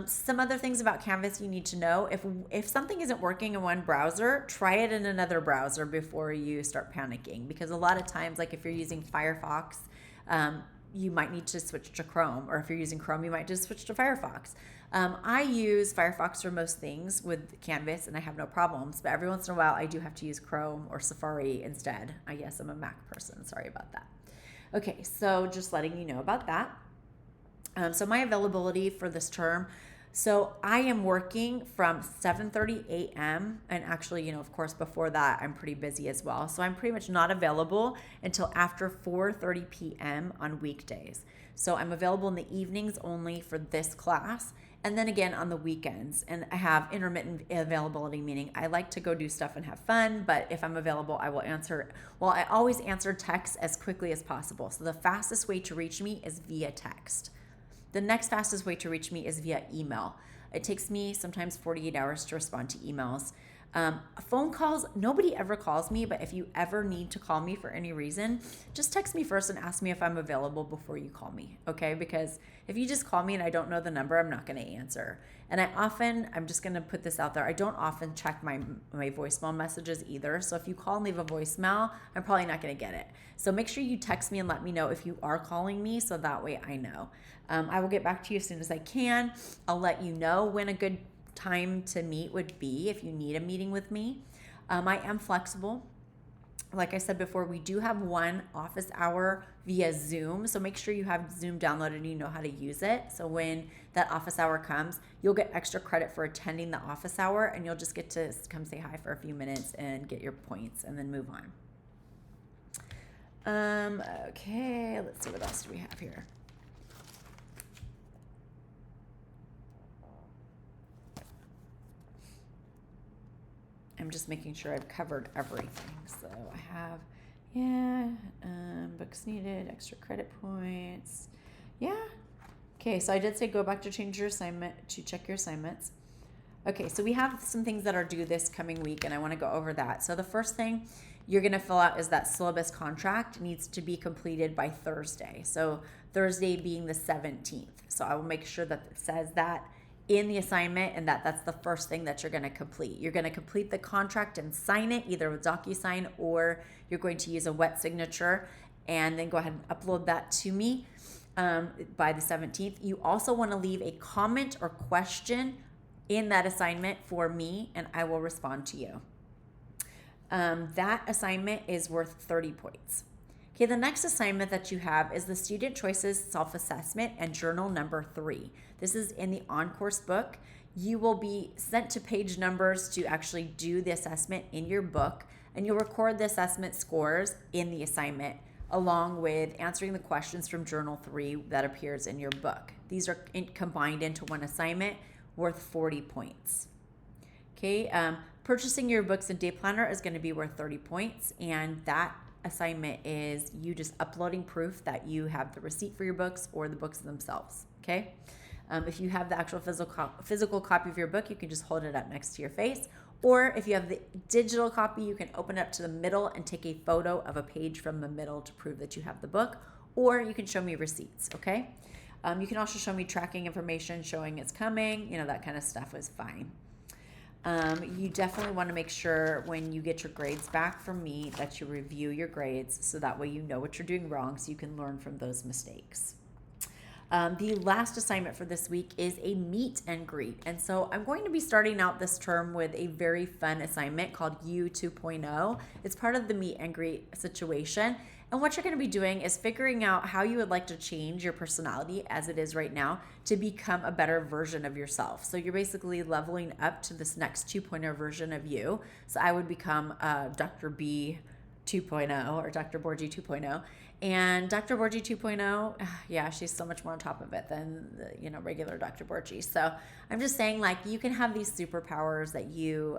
Some other things about Canvas you need to know. If something isn't working in one browser, try it in another browser before you start panicking, because a lot of times, like if you're using Firefox, you might need to switch to Chrome, or if you're using Chrome, you might just switch to Firefox. I use Firefox for most things with Canvas and I have no problems, but every once in a while I do have to use Chrome or Safari instead. I guess I'm a Mac person, sorry about that. Okay, so just letting you know about that. So my availability for this term, so I am working from 7:30 a.m. and actually, of course, before that, I'm pretty busy as well. So I'm pretty much not available until after 4:30 p.m. on weekdays. So I'm available in the evenings only for this class, and then again on the weekends. And I have intermittent availability, meaning I like to go do stuff and have fun, but if I'm available, I will answer. Well, I always answer texts as quickly as possible. So the fastest way to reach me is via text. The next fastest way to reach me is via email. It takes me sometimes 48 hours to respond to emails. Phone calls, nobody ever calls me, but if you ever need to call me for any reason, just text me first and ask me if I'm available before you call me, okay? Because if you just call me and I don't know the number, I'm not going to answer. And I'm just going to put this out there, I don't often check my voicemail messages either. So if you call and leave a voicemail, I'm probably not going to get it. So make sure you text me and let me know if you are calling me, so that way I know. I will get back to you as soon as I can. I'll let you know when a good time to meet would be if you need a meeting with me. I am flexible. Like I said before, we do have one office hour via Zoom. So make sure you have Zoom downloaded and you know how to use it. So when that office hour comes, you'll get extra credit for attending the office hour, and you'll just get to come say hi for a few minutes and get your points and then move on. Okay, let's see, what else do we have here? I'm just making sure I've covered everything. So I have, books needed, extra credit points. Yeah. Okay, so I did say go back to change your assignment, to check your assignments. Okay, so we have some things that are due this coming week, and I want to go over that. So the first thing you're going to fill out is that syllabus contract needs to be completed by Thursday. So Thursday being the 17th. So I will make sure that it says that in the assignment, and that's the first thing that you're going to complete. You're going to complete the contract and sign it either with DocuSign, or you're going to use a wet signature, and then go ahead and upload that to me by the 17th. You also want to leave a comment or question in that assignment for me, and I will respond to you. That assignment is worth 30 points. Okay, the next assignment that you have is the Student Choices Self-Assessment and Journal number 3. This is in the on-course book. You will be sent to page numbers to actually do the assessment in your book, and you'll record the assessment scores in the assignment along with answering the questions from Journal 3 that appears in your book. These are combined into one assignment worth 40 points. Okay, purchasing your books and day planner is going to be worth 30 points, and that assignment is you just uploading proof that you have the receipt for your books or the books themselves. Okay, if you have the actual physical copy of your book, you can just hold it up next to your face, or if you have the digital copy, you can open it up to the middle and take a photo of a page from the middle to prove that you have the book, or you can show me receipts. Okay, you can also show me tracking information showing it's coming, that kind of stuff is fine. You definitely want to make sure when you get your grades back from me that you review your grades, so that way you know what you're doing wrong, so you can learn from those mistakes. The last assignment for this week is a meet and greet. And so I'm going to be starting out this term with a very fun assignment called U 2.0. It's part of the meet and greet situation. And what you're going to be doing is figuring out how you would like to change your personality as it is right now to become a better version of yourself. So you're basically leveling up to this next 2.0 version of you. So I would become Dr. B 2.0 or Dr. Borgie 2.0. And Dr. Borgie 2.0, yeah, she's so much more on top of it than the, regular Dr. Borgie. So I'm just saying, you can have these superpowers that you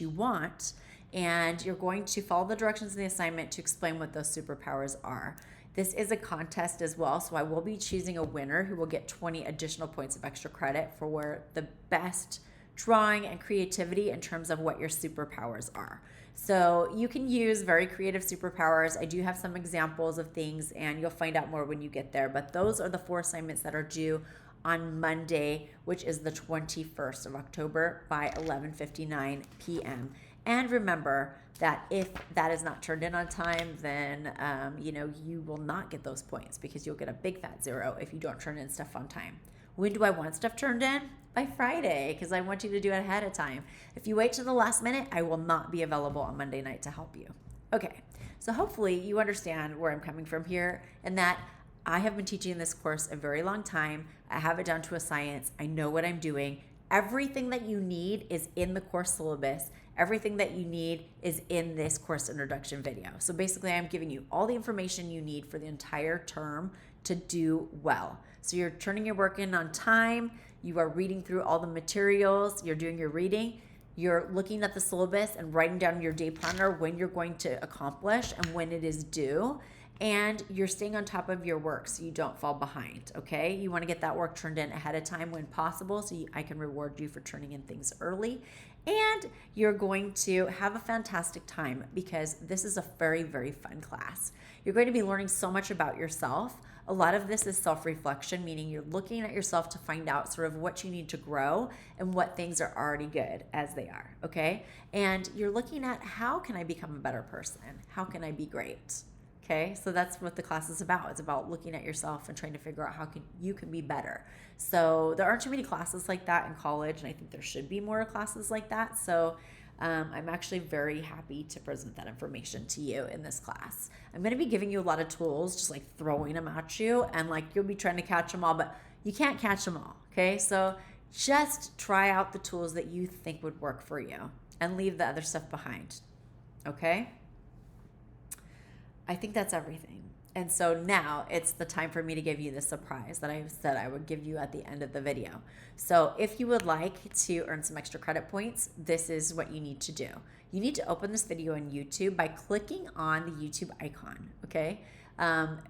want, and you're going to follow the directions in the assignment to explain what those superpowers are. This is a contest as well, so I will be choosing a winner who will get 20 additional points of extra credit for the best drawing and creativity in terms of what your superpowers are. So you can use very creative superpowers. I do have some examples of things, and you'll find out more when you get there. But those are the 4 assignments that are due on Monday, which is the 21st of October by 11:59 p.m. And remember that if that is not turned in on time, then you will not get those points, because you'll get a big fat 0 if you don't turn in stuff on time. When do I want stuff turned in? By Friday, because I want you to do it ahead of time. If you wait to the last minute, I will not be available on Monday night to help you. Okay, so hopefully you understand where I'm coming from here, and that I have been teaching this course a very long time. I have it down to a science. I know what I'm doing. Everything that you need is in the course syllabus. Everything that you need is in this course introduction video. So basically, I'm giving you all the information you need for the entire term to do well. So you're turning your work in on time. You are reading through all the materials. You're doing your reading. You're looking at the syllabus and writing down your day planner when you're going to accomplish and when it is due. and you're staying on top of your work so you don't fall behind, okay? You want to get that work turned in ahead of time when possible so I can reward you for turning in things early. And you're going to have a fantastic time because this is a very, very fun class. You're going to be learning so much about yourself. A lot of this is self-reflection, meaning you're looking at yourself to find out sort of what you need to grow and what things are already good as they are, okay? And you're looking at how can I become a better person? How can I be great? Okay, so that's what the class is about. It's about looking at yourself and trying to figure out how you can be better. So there aren't too many classes like that in college, and I think there should be more classes like that. So I'm actually very happy to present that information to you in this class. I'm going to be giving you a lot of tools, just like throwing them at you, and like you'll be trying to catch them all, but you can't catch them all. Okay, so just try out the tools that you think would work for you and leave the other stuff behind. Okay? I think that's everything. And so now it's the time for me to give you the surprise that I said I would give you at the end of the video. So if you would like to earn some extra credit points, this is what you need to do. You need to open this video on YouTube by clicking on the YouTube icon, okay?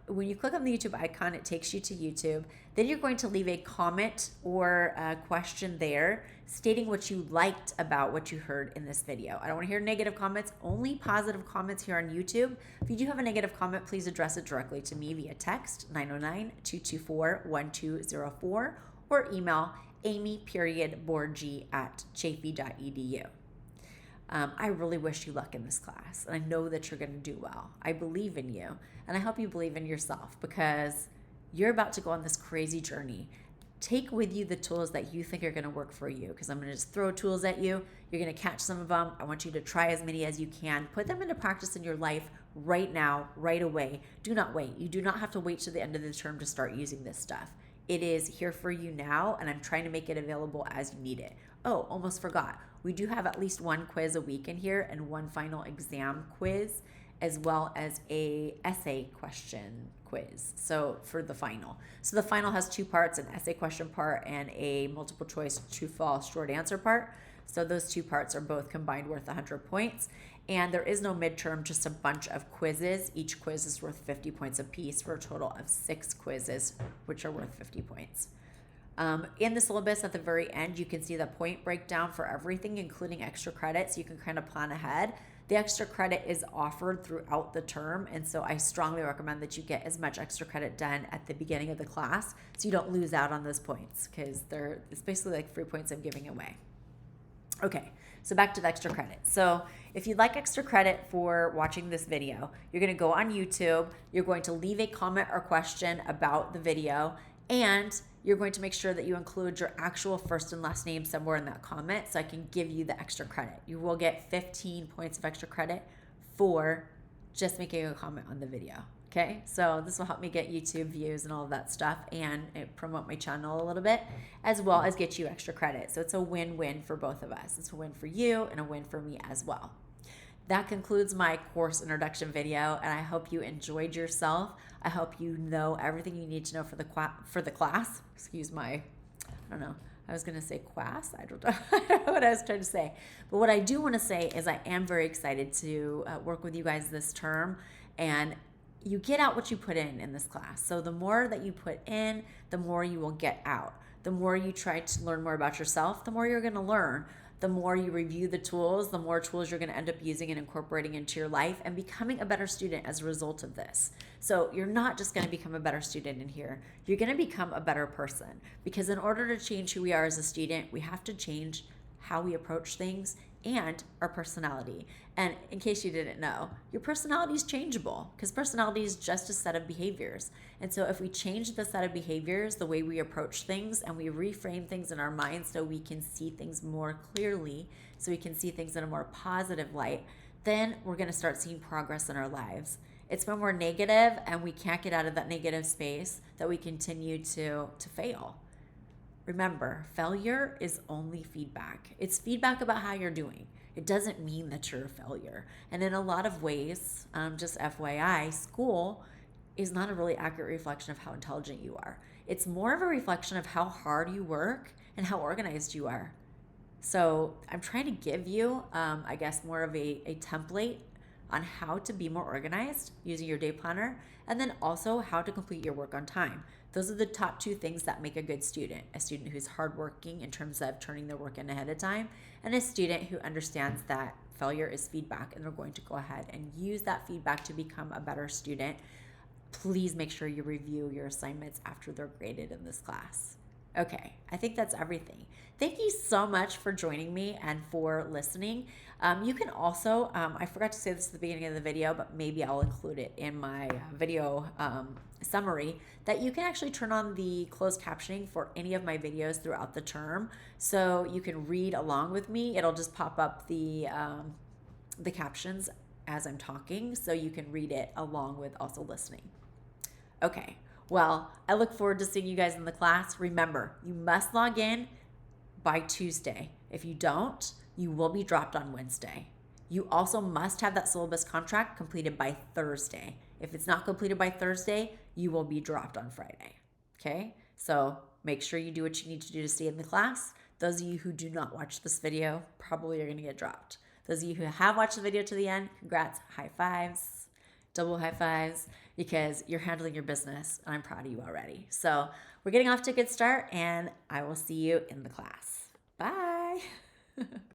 When you click on the YouTube icon, it takes you to YouTube. Then you're going to leave a comment or a question there stating what you liked about what you heard in this video. I don't want to hear negative comments, only positive comments here on YouTube. If you do have a negative comment, please address it directly to me via text 909-224-1204 or email amy.borgi@chaffey.edu. I really wish you luck in this class, and I know that you're going to do well. I believe in you, and I hope you believe in yourself because you're about to go on this crazy journey. Take with you the tools that you think are going to work for you because I'm going to just throw tools at you. You're going to catch some of them. I want you to try as many as you can. Put them into practice in your life right now, right away. Do not wait. You do not have to wait to the end of the term to start using this stuff. It is here for you now, and I'm trying to make it available as you need it. Oh, almost forgot. We do have at least one quiz a week in here and one final exam quiz, as well as a essay question quiz. So for the final. So the final has two parts, an essay question part and a multiple choice true false short answer part. So those two parts are both combined worth 100 points. And there is no midterm, just a bunch of quizzes. Each quiz is worth 50 points apiece for a total of 6 quizzes, which are worth 50 points. In the syllabus at the very end, you can see the point breakdown for everything, including extra credit, so you can kind of plan ahead. The extra credit is offered throughout the term, and so I strongly recommend that you get as much extra credit done at the beginning of the class so you don't lose out on those points because it's basically like free points I'm giving away. Okay, so back to the extra credit. So if you'd like extra credit for watching this video, you're going to go on YouTube, you're going to leave a comment or question about the video, and you're going to make sure that you include your actual first and last name somewhere in that comment so I can give you the extra credit. You will get 15 points of extra credit for just making a comment on the video. Okay, so this will help me get YouTube views and all of that stuff and promote my channel a little bit, as well as get you extra credit. So it's a win-win for both of us. It's a win for you and a win for me as well. That concludes my course introduction video, and I hope you enjoyed yourself. I hope you know everything you need to know for the class. Excuse my, I don't know. I was going to say class. I don't know. I don't know what I was trying to say. But what I do want to say is I am very excited to work with you guys this term, and you get out what you put in this class. So the more that you put in, the more you will get out. The more you try to learn more about yourself, the more you're going to learn. The more you review the tools, the more tools you're going to end up using and incorporating into your life and becoming a better student as a result of this. So you're not just going to become a better student in here. You're going to become a better person, because in order to change who we are as a student, we have to change how we approach things and our personality. And in case you didn't know, your personality is changeable because personality is just a set of behaviors. And so if we change the set of behaviors, the way we approach things, and we reframe things in our minds so we can see things more clearly, so we can see things in a more positive light, then we're going to start seeing progress in our lives. It's when we're negative and we can't get out of that negative space that we continue to fail. Remember, failure is only feedback. It's feedback about how you're doing. It doesn't mean that you're a failure. And in a lot of ways, just FYI, school is not a really accurate reflection of how intelligent you are. It's more of a reflection of how hard you work and how organized you are. So I'm trying to give you, I guess, more of a template on how to be more organized using your day planner, and then also how to complete your work on time. Those are the top two things that make a good student: a student who's hardworking in terms of turning their work in ahead of time, and a student who understands that failure is feedback and they're going to go ahead and use that feedback to become a better student. Please make sure you review your assignments after they're graded in this class. Okay, I think that's everything. Thank you so much for joining me and for listening. You can also, I forgot to say this at the beginning of the video, but maybe I'll include it in my video summary, that you can actually turn on the closed captioning for any of my videos throughout the term. So you can read along with me. It'll just pop up the captions as I'm talking, so you can read it along with also listening. Okay, well, I look forward to seeing you guys in the class. Remember, you must log in by Tuesday. If you don't, you will be dropped on Wednesday. You also must have that syllabus contract completed by Thursday. If it's not completed by Thursday, you will be dropped on Friday. Okay, so make sure you do what you need to do to stay in the class. Those of you who do not watch this video probably are going to get dropped. Those of you who have watched the video to the end, congrats, high fives, double high fives, because you're handling your business, and I'm proud of you already. So we're getting off to a good start, and I will see you in the class. Bye.